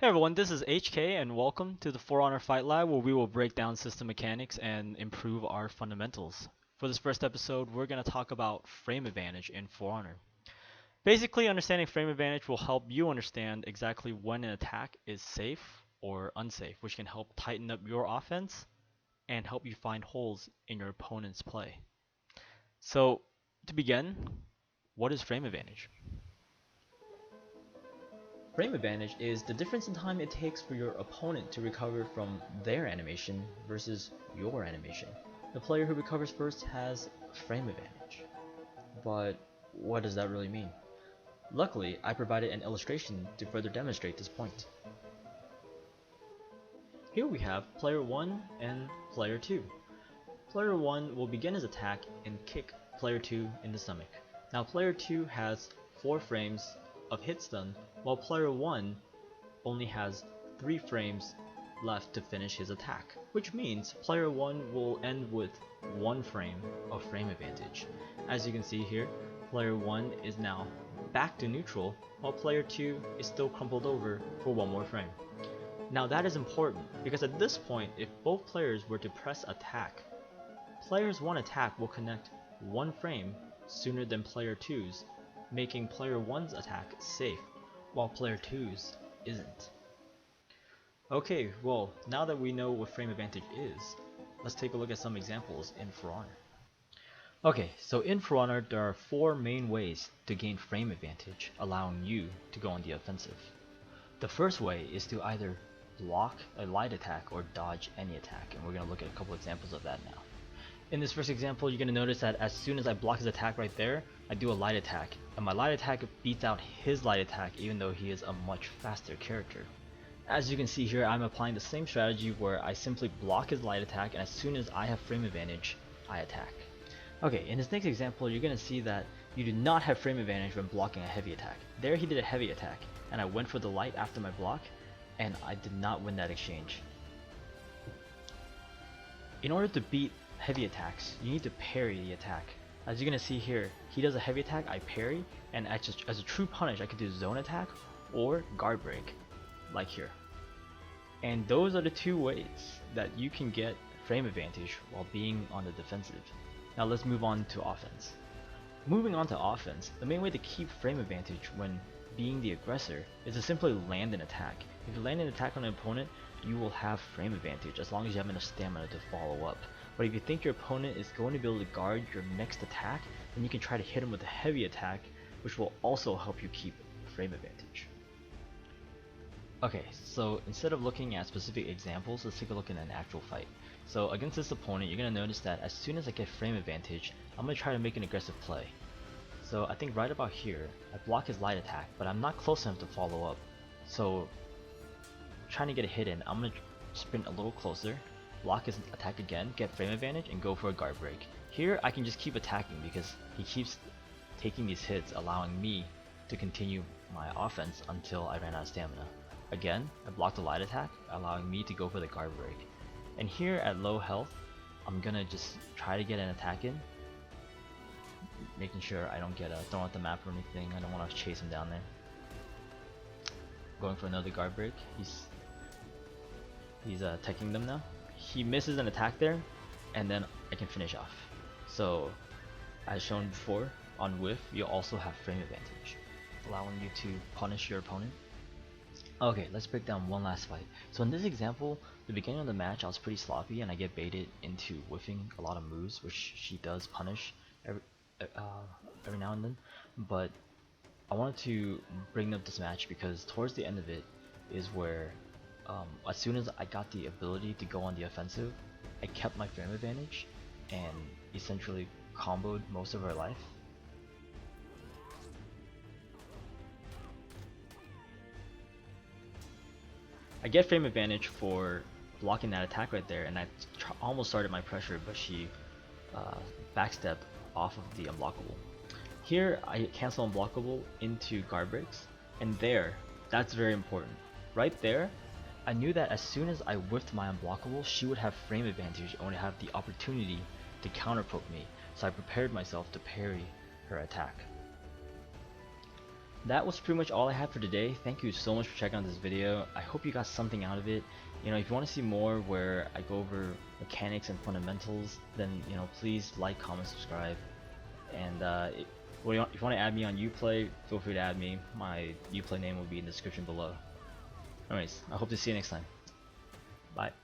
Hey everyone, this is HK and welcome to the For Honor Fight Lab where we will break down system mechanics and improve our fundamentals. For this first episode, we're going to talk about frame advantage in For Honor. Basically, understanding frame advantage will help you understand exactly when an attack is safe or unsafe, which can help tighten up your offense and help you find holes in your opponent's play. So, to begin, what is frame advantage? Frame advantage is the difference in time it takes for your opponent to recover from their animation versus your animation. The player who recovers first has frame advantage. But what does that really mean? Luckily, I provided an illustration to further demonstrate this point. Here we have player 1 and player 2. Player 1 will begin his attack and kick player 2 in the stomach. Now player 2 has 4 frames of hit stun, while player 1 only has 3 frames left to finish his attack, which means player 1 will end with 1 frame of frame advantage. As you can see here, player 1 is now back to neutral, while player 2 is still crumpled over for 1 more frame. Now that is important, because at this point, if both players were to press attack, player's 1 attack will connect 1 frame sooner than player 2's, making player 1's attack safe, while player 2's isn't. Okay, well, now that we know what frame advantage is, let's take a look at some examples in For Honor. Okay, so in For Honor, there are 4 main ways to gain frame advantage, allowing you to go on the offensive. The first way is to either block a light attack or dodge any attack, and we're going to look at a couple examples of that now. In this first example, you're going to notice that as soon as I block his attack right there, I do a light attack, and my light attack beats out his light attack even though he is a much faster character. As you can see here, I'm applying the same strategy where I simply block his light attack, and as soon as I have frame advantage, I attack. Okay, in this next example, you're going to see that you do not have frame advantage when blocking a heavy attack. There he did a heavy attack, and I went for the light after my block, and I did not win that exchange. In order to beat heavy attacks, you need to parry the attack. As you're going to see here, he does a heavy attack, I parry, and as a true punish, I could do zone attack or guard break, like here. And those are the 2 ways that you can get frame advantage while being on the defensive. Now let's move on to offense. Moving on to offense, the main way to keep frame advantage when being the aggressor is to simply land an attack. If you land an attack on an opponent, you will have frame advantage as long as you have enough stamina to follow up. But if you think your opponent is going to be able to guard your next attack, then you can try to hit him with a heavy attack, which will also help you keep frame advantage. Okay, so instead of looking at specific examples, let's take a look at an actual fight. So against this opponent, you're going to notice that as soon as I get frame advantage, I'm going to try to make an aggressive play. So I think right about here, I block his light attack, but I'm not close enough to follow up. So trying to get a hit in, I'm going to sprint a little closer, block his attack again, get frame advantage, and go for a guard break. Here I can just keep attacking because he keeps taking these hits, allowing me to continue my offense until I ran out of stamina. Again, I blocked the light attack, allowing me to go for the guard break. And here at low health, I'm gonna just try to get an attack in, making sure I don't get thrown off the map or anything. I don't want to chase him down there. Going for another guard break. He's teching them now. He misses an attack there, and then I can finish off. So, as shown before, on whiff, you also have frame advantage, allowing you to punish your opponent. Okay, let's break down one last fight. So in this example, the beginning of the match I was pretty sloppy and I get baited into whiffing a lot of moves, which she does punish every now and then. But I wanted to bring up this match because towards the end of it is where as soon as I got the ability to go on the offensive, I kept my frame advantage and essentially comboed most of her life. I get frame advantage for blocking that attack right there, and I almost started my pressure, but she backstepped off of the unblockable. Here I cancel unblockable into guard breaks, and that's very important. Right there, I knew that as soon as I whiffed my unblockable, she would have frame advantage and would have the opportunity to counterpoke me, so I prepared myself to parry her attack. that was pretty much all I had for today. Thank you so much for checking out this video. I hope you got something out of it. You know, if you want to see more where I go over mechanics and fundamentals, then you know, please like, comment, subscribe. And if you want to add me on Uplay, feel free to add me. My Uplay name will be in the description below. Anyways, I hope to see you next time. Bye.